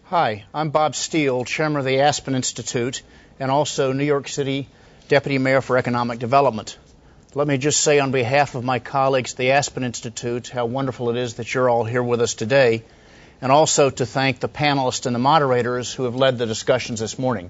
Hi, I'm Bob Steele, Chairman of the Aspen Institute and also New York City Deputy Mayor for Economic Development. Let me just say on behalf of my colleagues at the Aspen Institute how wonderful it is that you're all here with us today, and also to thank the panelists and the moderators who have led the discussions this morning.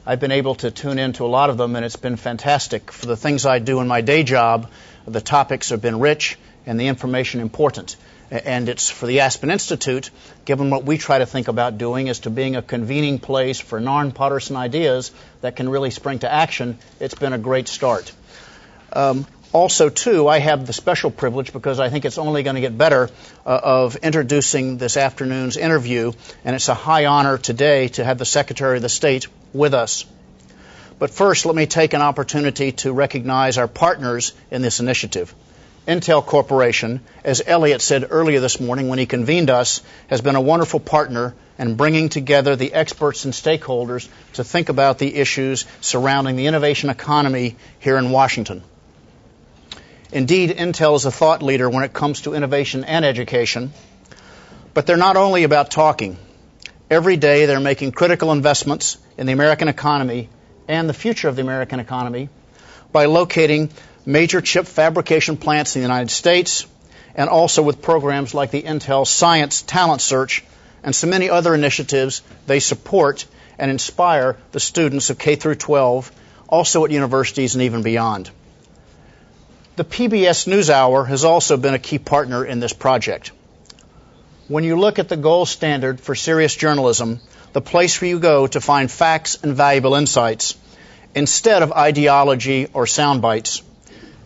I've been able to tune into a lot of them, and it's been fantastic. For the things I do in my day job, the topics have been rich and the information important. And it's for the Aspen Institute, given what we try to think about doing is to being a convening place for nonpartisan ideas that can really spring to action. It's been a great start. Also, too, I have the special privilege, because I think it's only going to get better, of introducing this afternoon's interview, and it's a high honor today to have the Secretary of the State with us. But first, let me take an opportunity to recognize our partners in this initiative. Intel Corporation, as Elliot said earlier this morning when he convened us, has been a wonderful partner in bringing together the experts and stakeholders to think about the issues surrounding the innovation economy here in Washington. Indeed, Intel is a thought leader when it comes to innovation and education, but they're not only about talking. Every day they're making critical investments in the American economy and the future of the American economy by locating major chip fabrication plants in the United States, and also with programs like the Intel Science Talent Search and so many other initiatives they support and inspire the students of K through 12, also at universities and even beyond. The PBS NewsHour has also been a key partner in this project. When you look at the gold standard for serious journalism, the place where you go to find facts and valuable insights, instead of ideology or sound bites,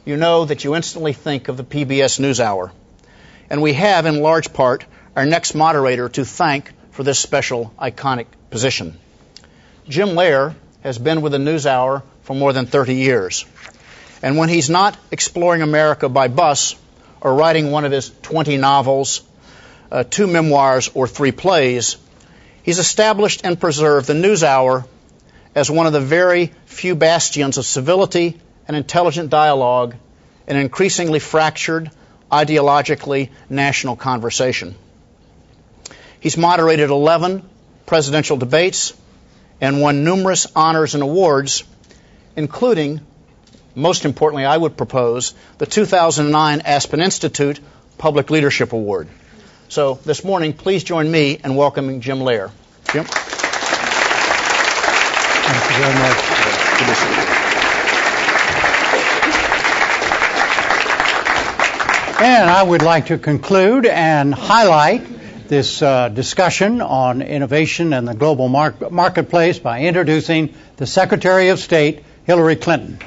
you know that you instantly think of the PBS NewsHour. And we have, in large part, our next moderator to thank for this special, iconic position. Jim Lehrer has been with the NewsHour for more than 30 years. And when he's not exploring America by bus or writing one of his 20 novels, 2 memoirs, or 3 plays, he's established and preserved the NewsHour as one of the very few bastions of civility and intelligent dialogue in an increasingly fractured, ideologically national conversation. He's moderated 11 presidential debates and won numerous honors and awards, including, most importantly, I would propose, the 2009 Aspen Institute Public Leadership Award. So this morning, please join me in welcoming Jim Lehrer. Jim? Thank you very much. Good to see you. And I would like to conclude and highlight this discussion on innovation and the global marketplace by introducing the Secretary of State, Hillary Clinton.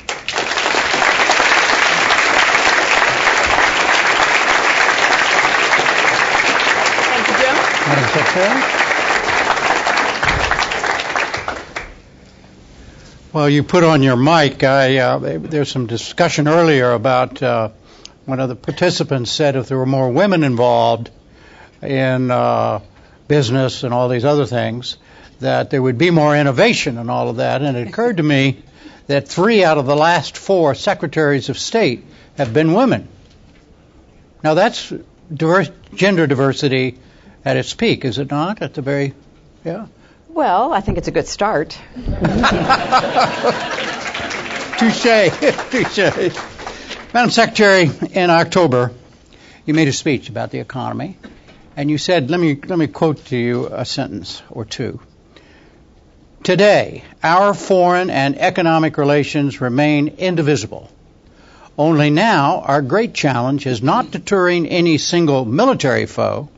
Thank you, Jim. Madam Secretary. Well, you put on your mic. There's some discussion earlier about one of the participants said if there were more women involved in business and all these other things, that there would be more innovation and all of that. And it occurred to me that 3 out of the last 4 secretaries of state have been women. Now, that's gender diversity at its peak, is it not? At the very, yeah? Well, I think it's a good start. Touche. Touche. Madam Secretary, in October, you made a speech about the economy, and you said, let me quote to you a sentence or two. Today, our foreign and economic relations remain indivisible. Only now, our great challenge is not deterring any single military foe,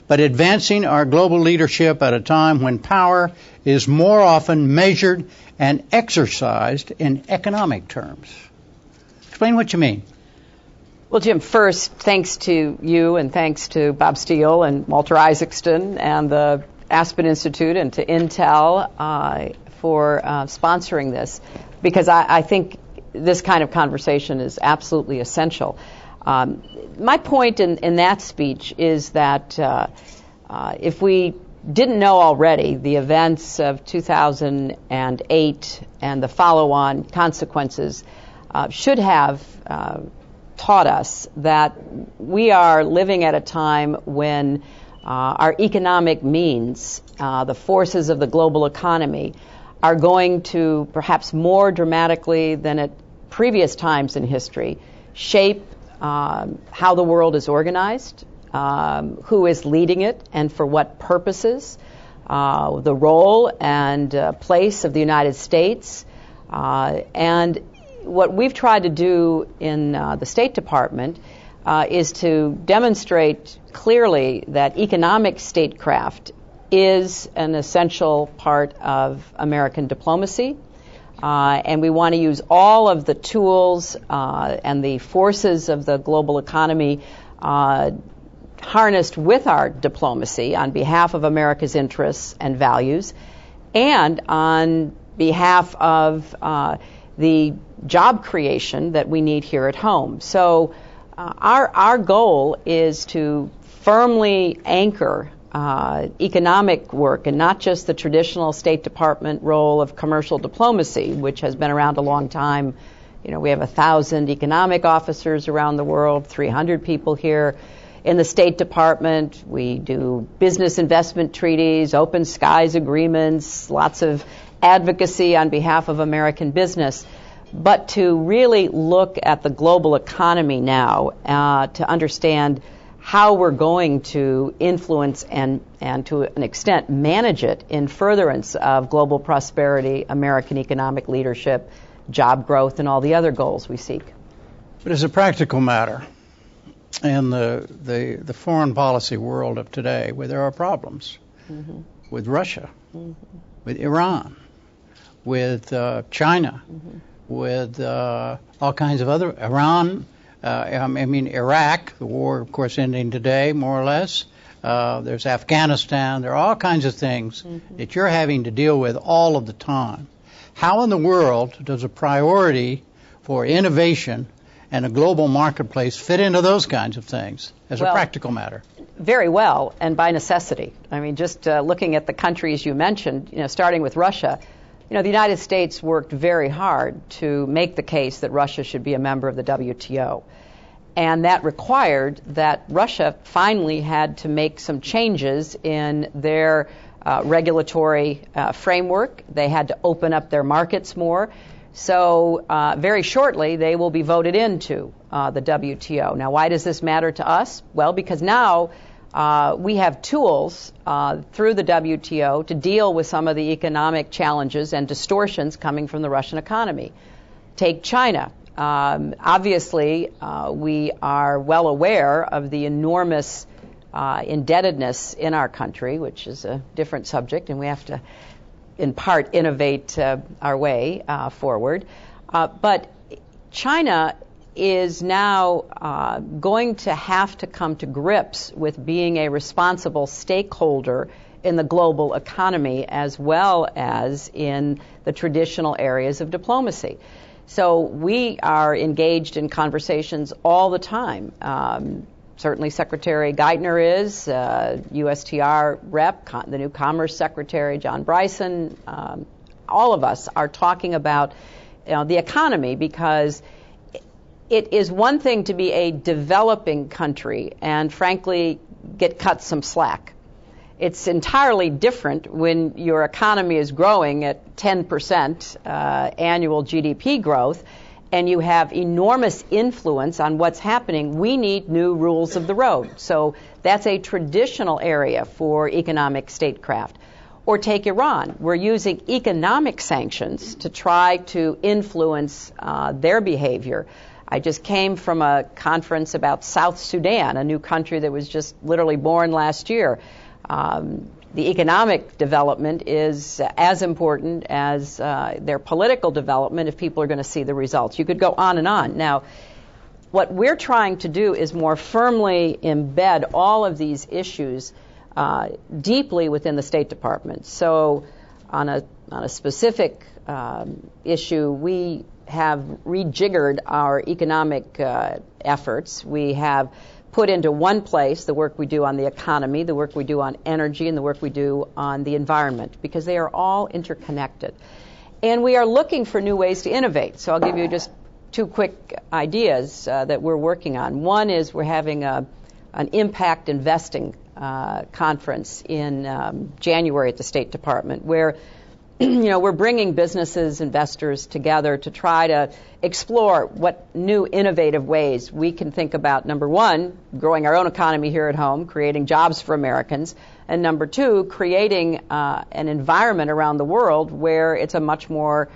but advancing our global leadership at a time when power is more often measured and exercised in economic terms. Explain what you mean. Well, Jim, first, thanks to you and thanks to Bob Steele and Walter Isaacson and the Aspen Institute and to Intel for sponsoring this, because I think this kind of conversation is absolutely essential. My point in that speech is that if we didn't know already, the events of 2008 and the follow-on consequences should have taught us that we are living at a time when our economic means, the forces of the global economy, are going to, perhaps more dramatically than at previous times in history, shape how the world is organized, who is leading it, and for what purposes, the role and place of the United States. And what we've tried to do in the State Department is to demonstrate clearly that economic statecraft is an essential part of American diplomacy. And we want to use all of the tools and the forces of the global economy harnessed with our diplomacy on behalf of America's interests and values, and on behalf of the job creation that we need here at home. So our goal is to firmly anchor economic work, and not just the traditional State Department role of commercial diplomacy, which has been around a long time. You know, we have 1,000 economic officers around the world, 300 people here in the State Department. We do business investment treaties, open skies agreements, lots of advocacy on behalf of American business. But to really look at the global economy now, to understand how we're going to influence and to an extent manage it in furtherance of global prosperity, American economic leadership, job growth, and all the other goals we seek. But as a practical matter, in the foreign policy world of today, where there are problems with Russia, with Iran, with China, with all kinds of other, Iran, Iraq, the war, of course, ending today, more or less. There's Afghanistan. There are all kinds of things that you're having to deal with all of the time. How in the world does a priority for innovation and a global marketplace fit into those kinds of things as a practical matter? Very well, and by necessity. I mean, just looking at the countries you mentioned, starting with Russia, the United States worked very hard to make the case that Russia should be a member of the WTO. And that required that Russia finally had to make some changes in their regulatory framework. They had to open up their markets more. So very shortly, they will be voted into the WTO. Now, why does this matter to us? Well, because now we have tools through the WTO to deal with some of the economic challenges and distortions coming from the Russian economy. Take China. Obviously, we are well aware of the enormous indebtedness in our country, which is a different subject, and we have to, in part, innovate our way forward. But China is now going to have to come to grips with being a responsible stakeholder in the global economy as well as in the traditional areas of diplomacy. So we are engaged in conversations all the time. Certainly Secretary Geithner is, USTR rep, the new Commerce Secretary, John Bryson. All of us are talking about the economy, because it is one thing to be a developing country and, frankly, get cut some slack. It's entirely different when your economy is growing at 10% annual GDP growth and you have enormous influence on what's happening. We need new rules of the road. So that's a traditional area for economic statecraft. Or take Iran. We're using economic sanctions to try to influence their behavior. I just came from a conference about South Sudan, a new country that was just literally born last year. The economic development is as important as their political development if people are going to see the results. You could go on and on. Now, what we're trying to do is more firmly embed all of these issues deeply within the State Department. So on a specific issue, we have rejiggered our economic efforts. We have put into one place the work we do on the economy, the work we do on energy, and the work we do on the environment, because they are all interconnected. And we are looking for new ways to innovate. So I'll give you just two quick ideas that we're working on. One is we're having an impact investing conference in January at the State Department, where we're bringing businesses, investors together to try to explore what new innovative ways we can think about, number one, growing our own economy here at home, creating jobs for Americans, and number two, creating an environment around the world where it's a much more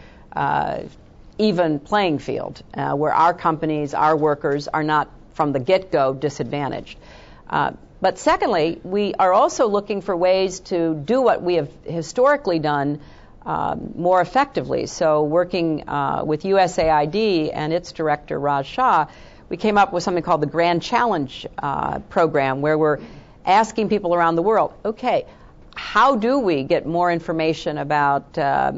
even playing field, where our companies, our workers are not from the get-go disadvantaged. But secondly, we are also looking for ways to do what we have historically done more effectively. So working with USAID and its director, Raj Shah, we came up with something called the Grand Challenge program, where we're asking people around the world, okay, how do we get more information about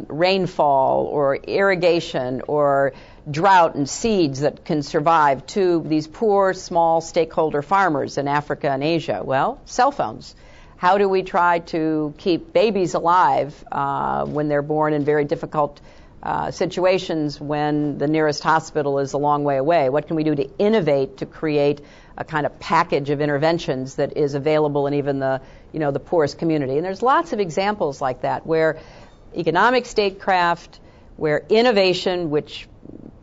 rainfall or irrigation or drought and seeds that can survive to these poor, small stakeholder farmers in Africa and Asia? Well, cell phones. How do we try to keep babies alive when they're born in very difficult situations when the nearest hospital is a long way away? What can we do to innovate to create a kind of package of interventions that is available in even the poorest community? And there's lots of examples like that where economic statecraft, where innovation, which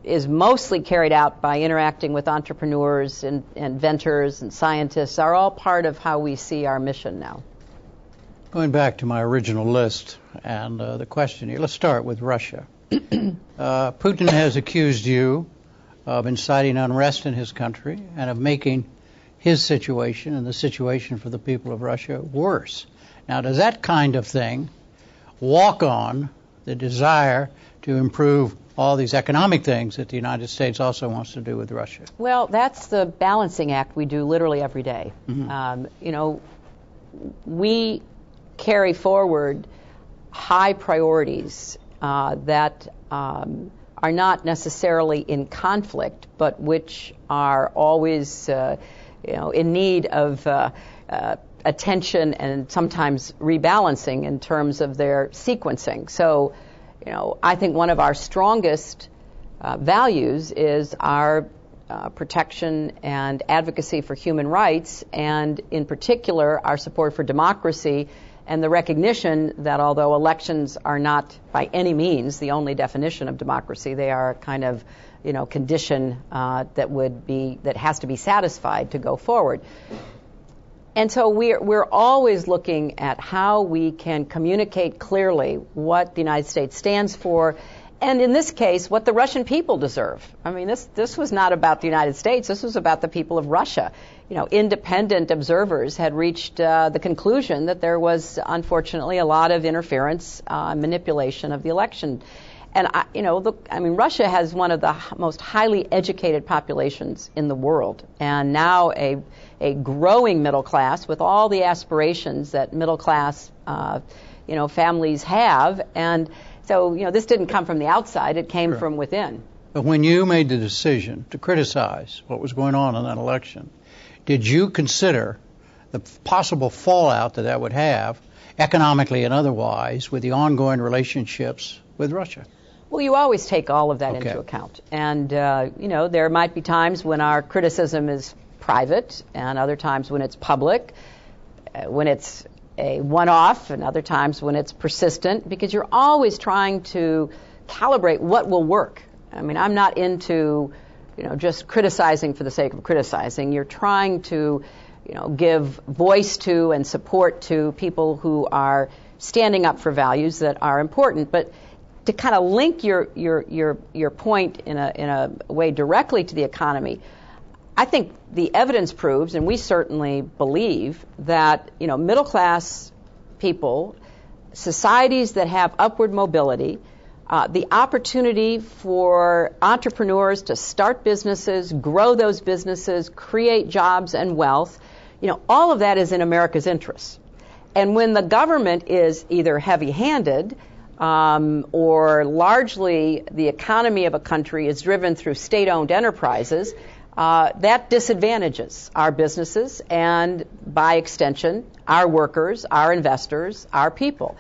is mostly carried out by interacting with entrepreneurs and inventors and scientists, are all part of how we see our mission now. Going back to my original list and the question here, let's start with Russia. Putin has accused you of inciting unrest in his country and of making his situation and the situation for the people of Russia worse. Now, does that kind of thing walk on the desire to improve all these economic things that the United States also wants to do with Russia? Well, that's the balancing act we do literally every day. Mm-hmm. We carry forward high priorities that are not necessarily in conflict, but which are always in need of attention and sometimes rebalancing in terms of their sequencing. So, I think one of our strongest values is our protection and advocacy for human rights, and in particular our support for democracy and the recognition that although elections are not by any means the only definition of democracy, they are a kind of condition that has to be satisfied to go forward. And so we're always looking at how we can communicate clearly what the United States stands for, and in this case, what the Russian people deserve. I mean, this was not about the United States. This was about the people of Russia. Independent observers had reached the conclusion that there was, unfortunately, a lot of interference, manipulation of the election. And, Russia has one of the most highly educated populations in the world, and now a growing middle class with all the aspirations that middle class, families have. And so, this didn't come from the outside, it came from within. But when you made the decision to criticize what was going on in that election, did you consider the possible fallout that would have, economically and otherwise, with the ongoing relationships with Russia? Well, you always take all of that into account. And, there might be times when our criticism is private and other times when it's public, when it's a one-off and other times when it's persistent, because you're always trying to calibrate what will work. I mean, I'm not into, just criticizing for the sake of criticizing. You're trying to, give voice to and support to people who are standing up for values that are important. But to kind of link your point in a way directly to the economy, I think the evidence proves, and we certainly believe, that middle class people, societies that have upward mobility, the opportunity for entrepreneurs to start businesses, grow those businesses, create jobs and wealth, all of that is in America's interests. And when the government is either heavy-handed or largely the economy of a country is driven through state-owned enterprises, that disadvantages our businesses and, by extension, our workers, our investors, our people.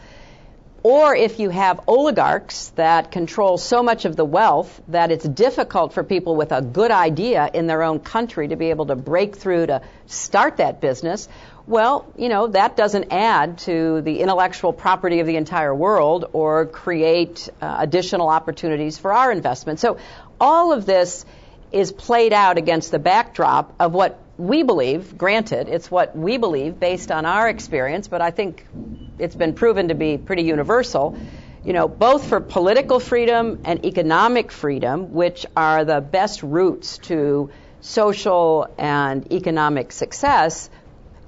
Or if you have oligarchs that control so much of the wealth that it's difficult for people with a good idea in their own country to be able to break through to start that business, Well, that doesn't add to the intellectual property of the entire world or create additional opportunities for our investment. So all of this is played out against the backdrop of what we believe, granted, it's what we believe based on our experience, but I think it's been proven to be pretty universal, both for political freedom and economic freedom, which are the best routes to social and economic success.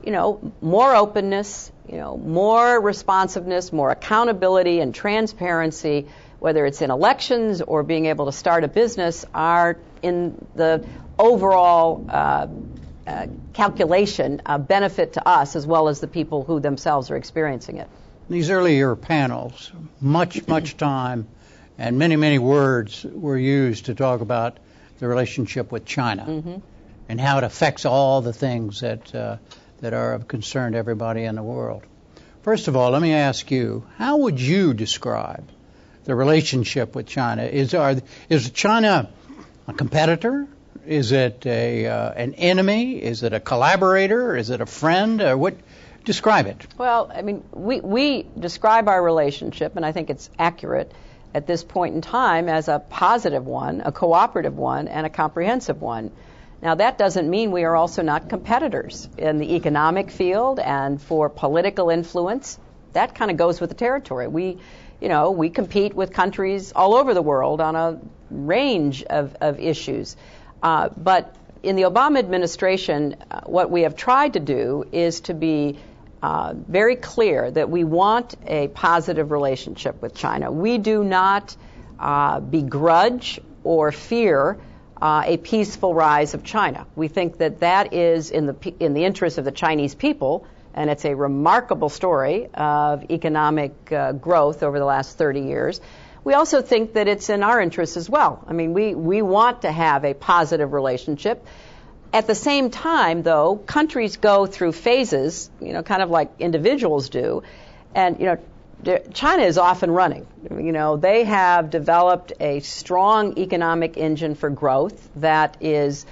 More openness, more responsiveness, more accountability and transparency, whether it's in elections or being able to start a business, are in the overall calculation a benefit to us as well as the people who themselves are experiencing it. These earlier panels, much time and many words were used to talk about the relationship with China and how it affects all the things that are of concern to everybody in the world. First of all, let me ask you, how would you describe the relationship with China? Is China a competitor? Is it an enemy? Is it a collaborator? Is it a friend? What? Describe it. Well, we describe our relationship, and I think it's accurate at this point in time, as a positive one, a cooperative one, and a comprehensive one. Now, that doesn't mean we are also not competitors in the economic field and for political influence. That kind of goes with the territory. We compete with countries all over the world on a range of issues. But in the Obama administration, what we have tried to do is to be very clear that we want a positive relationship with China. We do not begrudge or fear a peaceful rise of China. We think that is in the interest of the Chinese people, and it's a remarkable story of economic growth over the last 30 years. We also think that it's in our interest as well. We want to have a positive relationship. At the same time, though, countries go through phases, kind of like individuals do, and, China is off and running. They have developed a strong economic engine for growth that is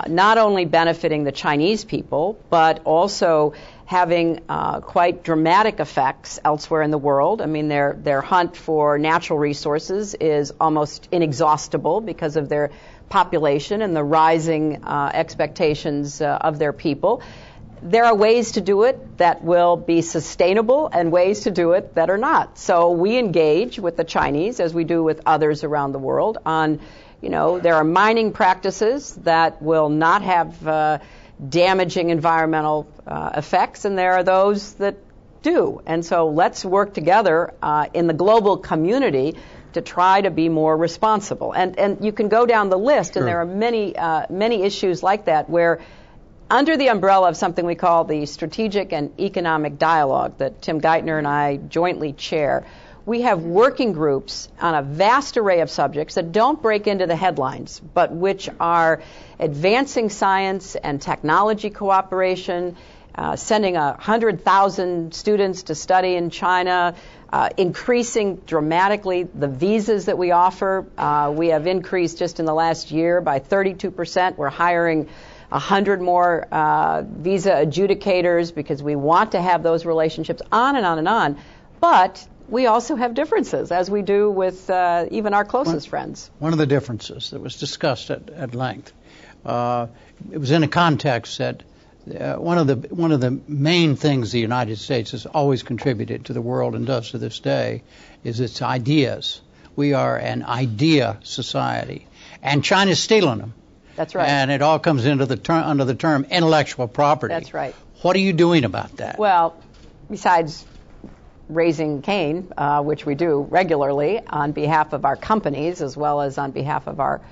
not only benefiting the Chinese people, but also having quite dramatic effects elsewhere in the world. Their hunt for natural resources is almost inexhaustible because of their population and the rising expectations of their people. There are ways to do it that will be sustainable and ways to do it that are not. So we engage with the Chinese, as we do with others around the world, on, there are mining practices that will not have damaging environmental effects, and there are those that do. And so let's work together in the global community to try to be more responsible. And you can go down the list, and there are many issues like that where, under the umbrella of something we call the Strategic and Economic Dialogue that Tim Geithner and I jointly chair, we have working groups on a vast array of subjects that don't break into the headlines, but which are advancing science and technology cooperation, sending 100,000 students to study in China, increasing dramatically the visas that we offer. We have increased just in the last year by 32%. We're hiring 100 more visa adjudicators because we want to have those relationships, on and on and on. But we also have differences, as we do with even our closest friends. One of the differences that was discussed at length, it was in a context that one of the main things the United States has always contributed to the world and does to this day is its ideas. We are an idea society, and China's stealing them. That's right. And it all comes into under the term intellectual property. That's right. What are you doing about that? Well, besides raising Cain, which we do regularly on behalf of our companies as well as on behalf of our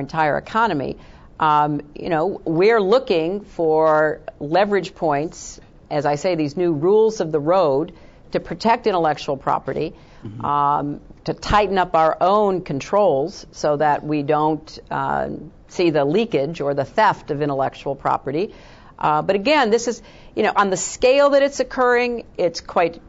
entire economy, we're looking for leverage points, as I say, these new rules of the road to protect intellectual property, to tighten up our own controls so that we don't see the leakage or the theft of intellectual property. But again, this is, on the scale that it's occurring, it's quite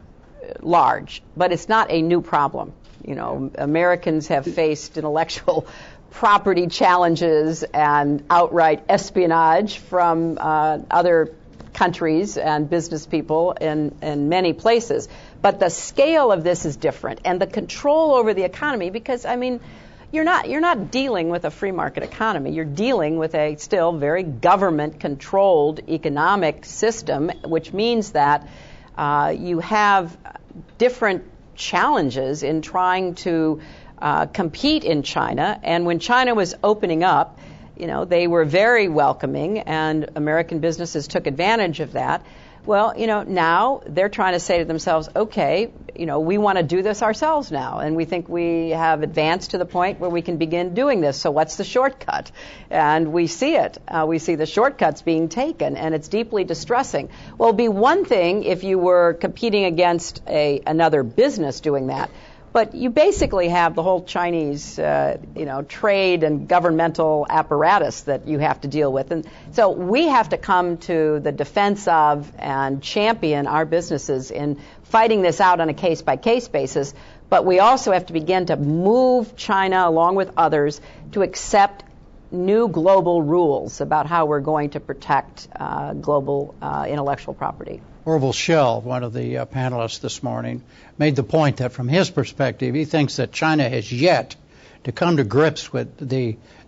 large, but it's not a new problem. Americans have faced intellectual property challenges and outright espionage from other countries and business people in many places. But the scale of this is different, and the control over the economy, because, I mean, you're not dealing with a free market economy. You're dealing with a still very government-controlled economic system, which means that you have different challenges in trying to compete in China. And when China was opening up, they were very welcoming, and American businesses took advantage of that. Well, now they're trying to say to themselves, okay, we want to do this ourselves now, and we think we have advanced to the point where we can begin doing this. So what's the shortcut? And we see it. We see the shortcuts being taken, and it's deeply distressing. Well, it'd be one thing if you were competing against another business doing that. But you basically have the whole Chinese, trade and governmental apparatus that you have to deal with. And so we have to come to the defense of and champion our businesses in fighting this out on a case-by-case basis. But we also have to begin to move China, along with others, to accept new global rules about how we're going to protect global intellectual property. Orville Schell, one of the panelists this morning, made the point that from his perspective, he thinks that China has yet to come to grips with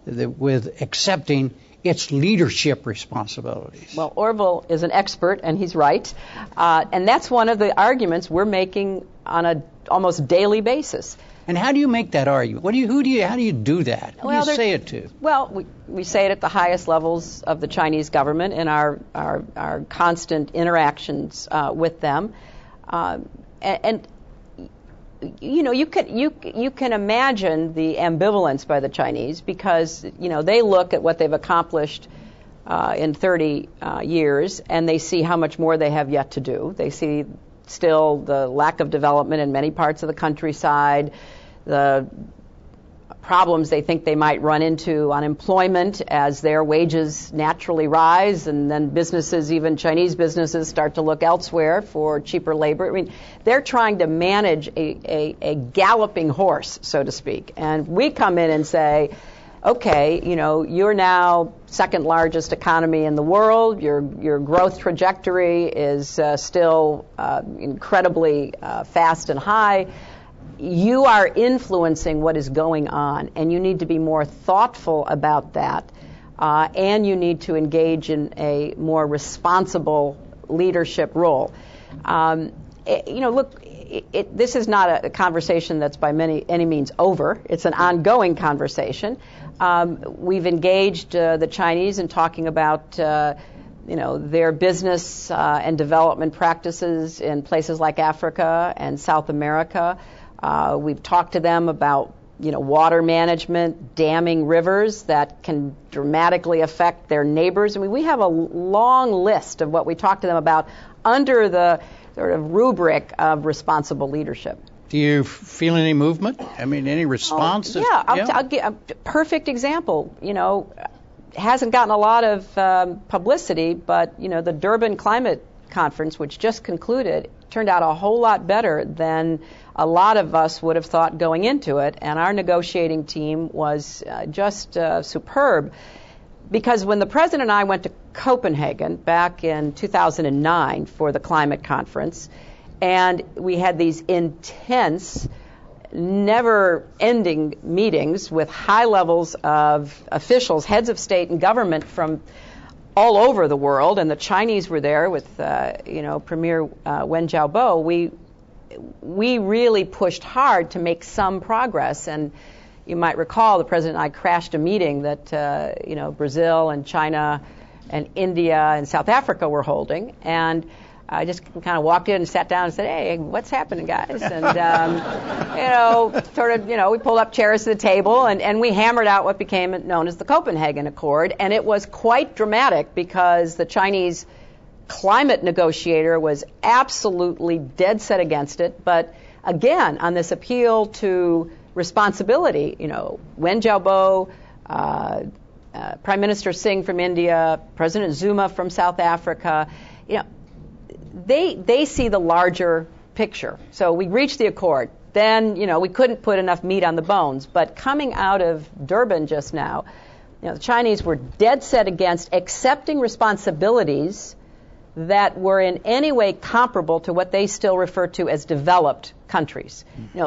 with accepting its leadership responsibilities. Well, Orville is an expert, and he's right. And that's one of the arguments we're making on an almost daily basis. And how do you make that argument? How do you do that? Who do you say it to? Well, we say it at the highest levels of the Chinese government in our constant interactions with them. And you can imagine the ambivalence by the Chinese, because they look at what they've accomplished in 30 years, and they see how much more they have yet to do. They see still the lack of development in many parts of the countryside, the problems they think they might run into, unemployment as their wages naturally rise, and then businesses, even Chinese businesses, start to look elsewhere for cheaper labor. I mean, they're trying to manage a galloping horse, so to speak. And we come in and say, okay, you're now second largest economy in the world. Your growth trajectory is still incredibly fast and high. You are influencing what is going on, and you need to be more thoughtful about that, and you need to engage in a more responsible leadership role. This is not a conversation that's by any means over. It's an ongoing conversation. We've engaged the Chinese in talking about their business and development practices in places like Africa and South America. We've talked to them about water management, damming rivers that can dramatically affect their neighbors. I mean, we have a long list of what we talk to them about under the sort of rubric of responsible leadership. Do you feel any movement? I mean, any response? I'll give a perfect example. Hasn't gotten a lot of publicity, but the Durban Climate Conference, which just concluded, turned out a whole lot better than a lot of us would have thought going into it. And our negotiating team was just superb, because when the president and I went to Copenhagen back in 2009 for the climate conference, and we had these intense, never-ending meetings with high levels of officials, heads of state and government from all over the world, and the Chinese were there with, Premier Wen Jiabao. We really pushed hard to make some progress, and you might recall the president and I crashed a meeting that Brazil and China and India and South Africa were holding, and I just kind of walked in and sat down and said, "Hey, what's happening, guys?" And we pulled up chairs to the table, and we hammered out what became known as the Copenhagen Accord, and it was quite dramatic because the Chinese climate negotiator was absolutely dead set against it. But again, on this appeal to responsibility, Wen Jiabao, Prime Minister Singh from India, President Zuma from South Africa, they see the larger picture. So we reached the accord. Then, we couldn't put enough meat on the bones. But coming out of Durban just now, the Chinese were dead set against accepting responsibilities that were in any way comparable to what they still refer to as developed countries.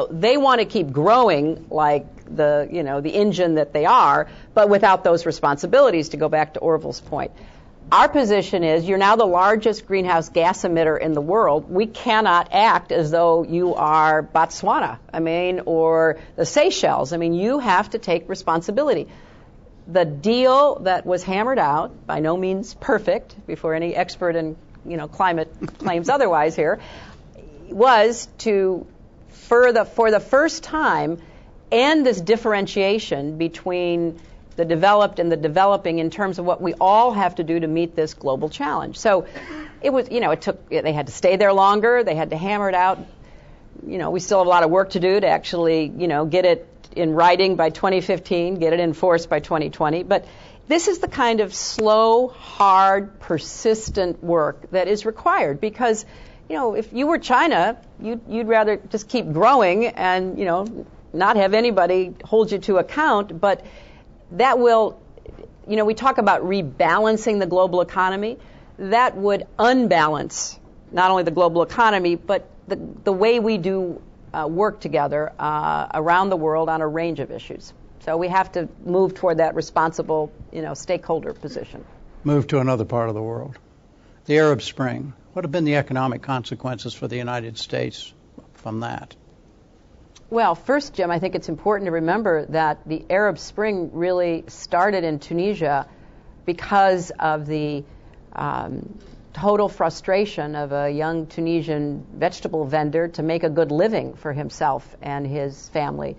They want to keep growing like the engine that they are, but without those responsibilities, to go back to Orville's point. Our position is you're now the largest greenhouse gas emitter in the world. We cannot act as though you are Botswana, or the Seychelles. You have to take responsibility. The deal that was hammered out, by no means perfect, before any expert in climate claims otherwise here, was to, for the first time, end this differentiation between the developed and the developing in terms of what we all have to do to meet this global challenge. So it was, they had to stay there longer, they had to hammer it out. We still have a lot of work to do to actually, get it in writing by 2015, get it enforced by 2020. But this is the kind of slow, hard, persistent work that is required because, if you were China, you'd rather just keep growing and, not have anybody hold you to account. But that will, we talk about rebalancing the global economy. That would unbalance not only the global economy, but the way we do work together around the world on a range of issues. So we have to move toward that responsible, stakeholder position. Move to another part of the world. The Arab Spring. What have been the economic consequences for the United States from that? Well, first, Jim, I think it's important to remember that the Arab Spring really started in Tunisia because of the total frustration of a young Tunisian vegetable vendor to make a good living for himself and his family.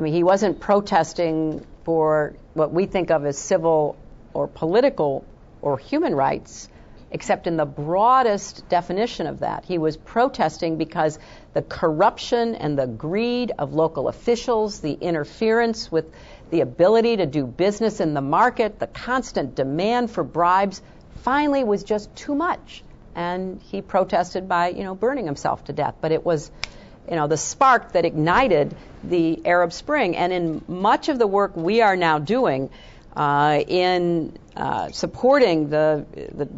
He wasn't protesting for what we think of as civil or political or human rights, except in the broadest definition of that. He was protesting because the corruption and the greed of local officials, the interference with the ability to do business in the market, the constant demand for bribes, finally was just too much. And he protested by, burning himself to death. But it was, the spark that ignited the Arab Spring. And in much of the work we are now doing in supporting the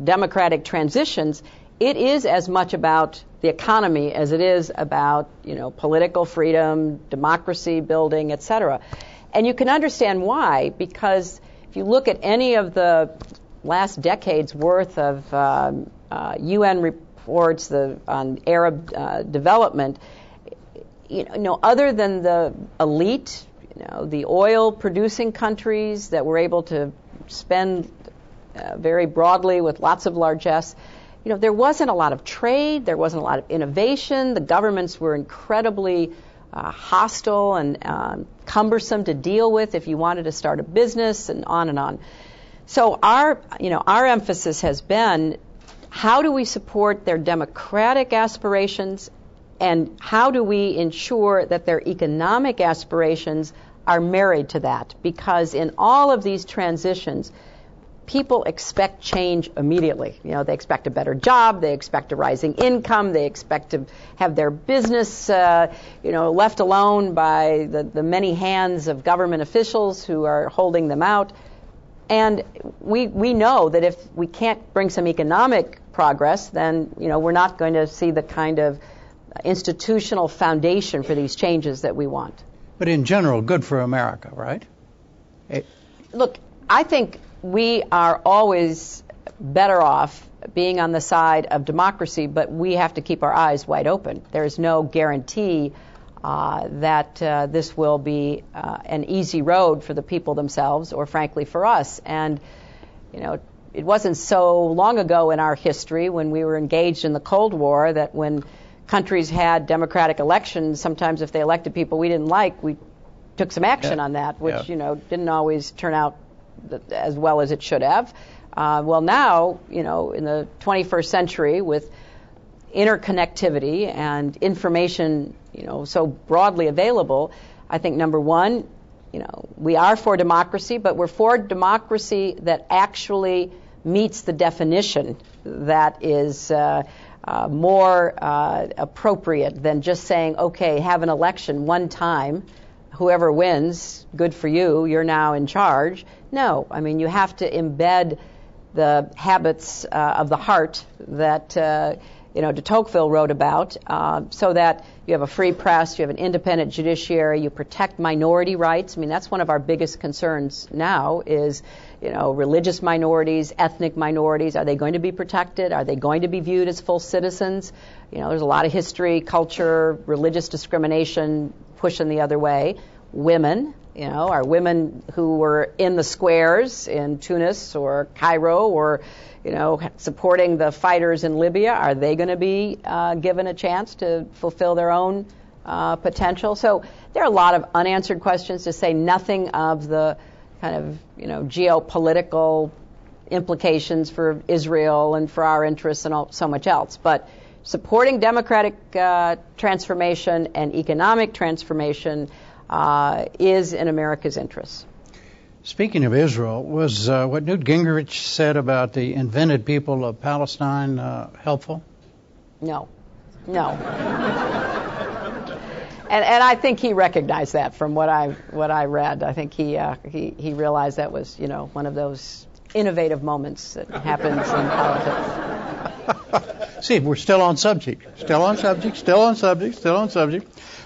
democratic transitions, it is as much about the economy as it is about, political freedom, democracy building, et cetera. And you can understand why, because if you look at any of the last decade's worth of UN reports on Arab development, other than the elite, the oil-producing countries that were able to spend very broadly with lots of largesse, there wasn't a lot of trade, there wasn't a lot of innovation. The governments were incredibly hostile and cumbersome to deal with if you wanted to start a business, and on and on. So our emphasis has been, how do we support their democratic aspirations, and how do we ensure that their economic aspirations are married to that? Because in all of these transitions, people expect change immediately. They expect a better job, they expect a rising income, they expect to have their business, left alone by the many hands of government officials who are holding them out. And we know that if we can't bring some economic progress, then, we're not going to see the kind of institutional foundation for these changes that we want. But in general, good for America, right? Look, I think we are always better off being on the side of democracy, but we have to keep our eyes wide open. There is no guarantee that this will be an easy road for the people themselves, or frankly for us. And, it wasn't so long ago in our history when we were engaged in the Cold War that when countries had democratic elections, sometimes if they elected people we didn't like, we took some action on that, which, didn't always turn out as well as it should have. Well, now, in the 21st century with interconnectivity and information, so broadly available, I think, number one, we are for democracy, but we're for democracy that actually meets the definition that is more appropriate than just saying, okay, have an election one time, whoever wins, good for you, you're now in charge. No, you have to embed the habits of the heart that de Tocqueville wrote about, so that you have a free press, you have an independent judiciary, you protect minority rights. I mean, that's one of our biggest concerns now is, religious minorities, ethnic minorities. Are they going to be protected? Are they going to be viewed as full citizens? There's a lot of history, culture, religious discrimination pushing the other way. Women, are women who were in the squares in Tunis or Cairo or supporting the fighters in Libya, are they going to be given a chance to fulfill their own potential? So there are a lot of unanswered questions, to say nothing of the kind of, geopolitical implications for Israel and for our interests and so much else. But supporting democratic transformation and economic transformation is in America's interests. Speaking of Israel, was what Newt Gingrich said about the invented people of Palestine helpful? No. And I think he recognized that from what I read. I think he realized that was one of those innovative moments that happens in politics. See, we're still on subject.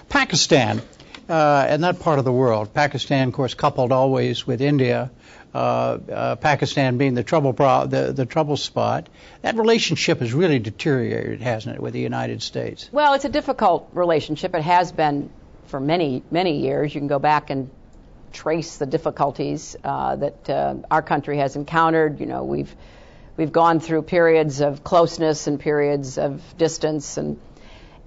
Pakistan. In that part of the world, Pakistan, of course, coupled always with India, Pakistan being the trouble spot, that relationship has really deteriorated, hasn't it, with the United States? Well, it's a difficult relationship. It has been for many, many years. You can go back and trace the difficulties that our country has encountered. We've gone through periods of closeness and periods of distance,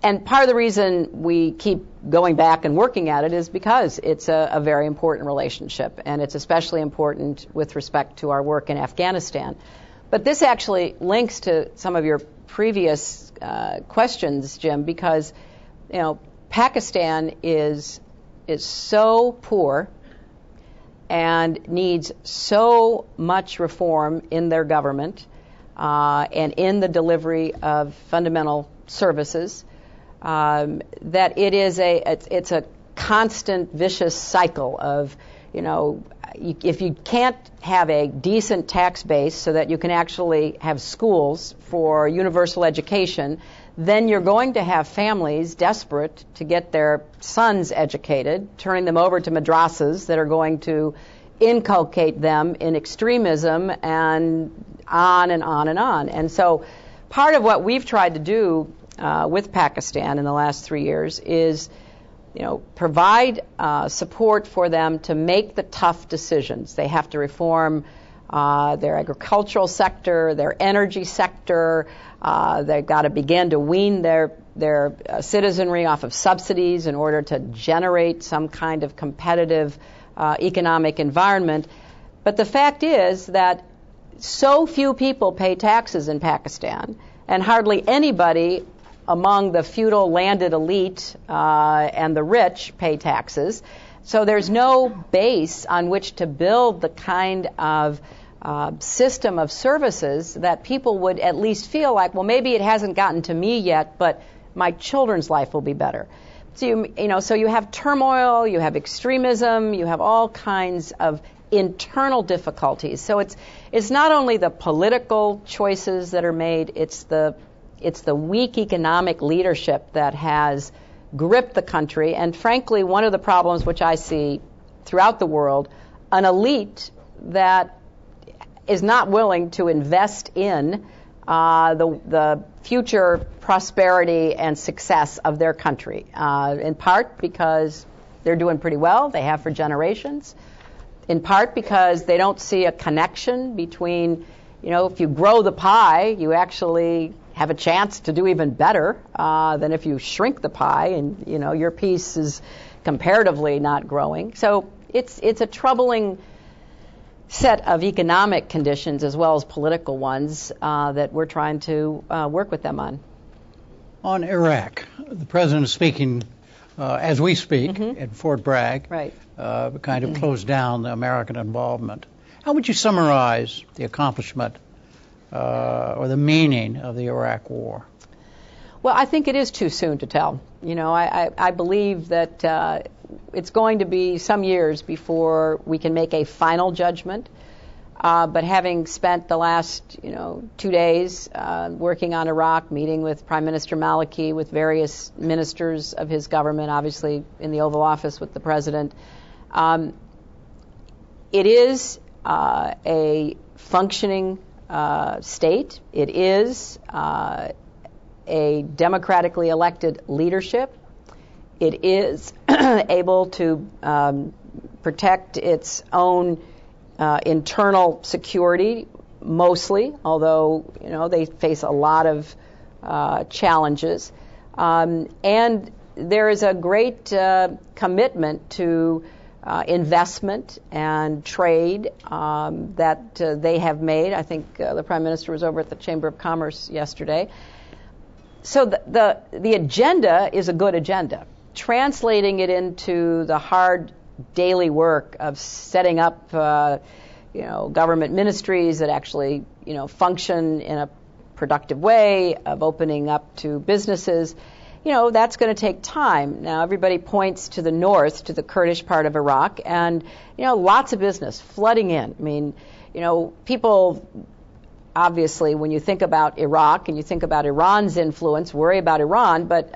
and part of the reason we keep going back and working at it is because it's a very important relationship, and it's especially important with respect to our work in Afghanistan. But this actually links to some of your previous questions, Jim, because Pakistan is so poor and needs so much reform in their government and in the delivery of fundamental services. That it's a constant vicious cycle of, if you can't have a decent tax base so that you can actually have schools for universal education, then you're going to have families desperate to get their sons educated, turning them over to madrasas that are going to inculcate them in extremism and on and on and on. And so part of what we've tried to do with Pakistan in the last 3 years is, provide support for them to make the tough decisions. They have to reform their agricultural sector, their energy sector. They've got to begin to wean their citizenry off of subsidies in order to generate some kind of competitive economic environment. But the fact is that so few people pay taxes in Pakistan, and hardly anybody among the feudal landed elite and the rich pay taxes. So there's no base on which to build the kind of system of services that people would at least feel like, well, maybe it hasn't gotten to me yet, but my children's life will be better. So so you have turmoil, you have extremism, you have all kinds of internal difficulties. So it's not only the political choices that are made, it's the weak economic leadership that has gripped the country. And frankly, one of the problems which I see throughout the world, an elite that is not willing to invest in the future prosperity and success of their country, in part because they're doing pretty well, they have for generations, in part because they don't see a connection between, if you grow the pie, you actually have a chance to do even better than if you shrink the pie and, your piece is comparatively not growing. So it's a troubling set of economic conditions as well as political ones that we're trying to work with them on. On Iraq, the president is speaking as we speak at Fort Bragg, right. Kind of closed down the American involvement. How would you summarize the accomplishment or the meaning of the Iraq War? Well, I think it is too soon to tell. I believe that it's going to be some years before we can make a final judgment. But having spent the last, 2 days working on Iraq, meeting with Prime Minister Maliki, with various ministers of his government, obviously in the Oval Office with the president, it is a functioning state. It is a democratically elected leadership. It is able to protect its own internal security, mostly, although they face a lot of challenges. And there is a great commitment to investment and trade that they have made. I think the Prime Minister was over at the Chamber of Commerce yesterday. So the agenda is a good agenda. Translating it into the hard daily work of setting up government ministries that actually function in a productive way, of opening up to businesses, that's going to take time. Now, everybody points to the north, to the Kurdish part of Iraq, and, lots of business flooding in. I mean, people, obviously, when you think about Iraq and you think about Iran's influence, worry about Iran, but,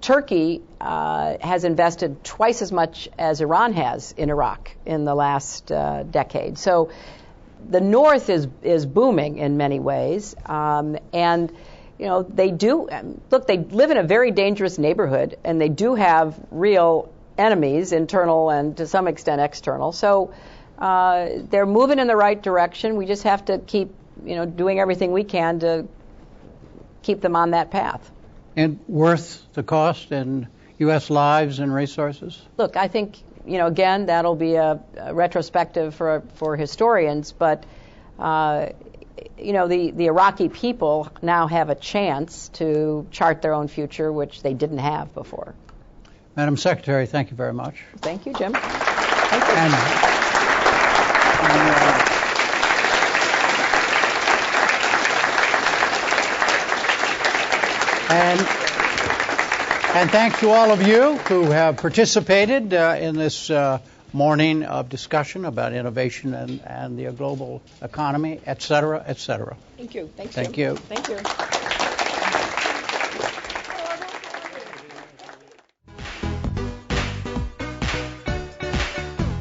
Turkey has invested twice as much as Iran has in Iraq in the last decade. So the north is booming in many ways, and they do look. They live in a very dangerous neighborhood, and they do have real enemies, internal and to some extent external. So they're moving in the right direction. We just have to keep doing everything we can to keep them on that path. And worth the cost in U.S. lives and resources? Look, I think, again, that'll be a retrospective for historians, but, the Iraqi people now have a chance to chart their own future, which they didn't have before. Madam Secretary, thank you very much. Thank you, Jim. Thank you. And thanks to all of you who have participated in this morning of discussion about innovation and the global economy, et cetera, et cetera. Thank you. Thank you. Thank you.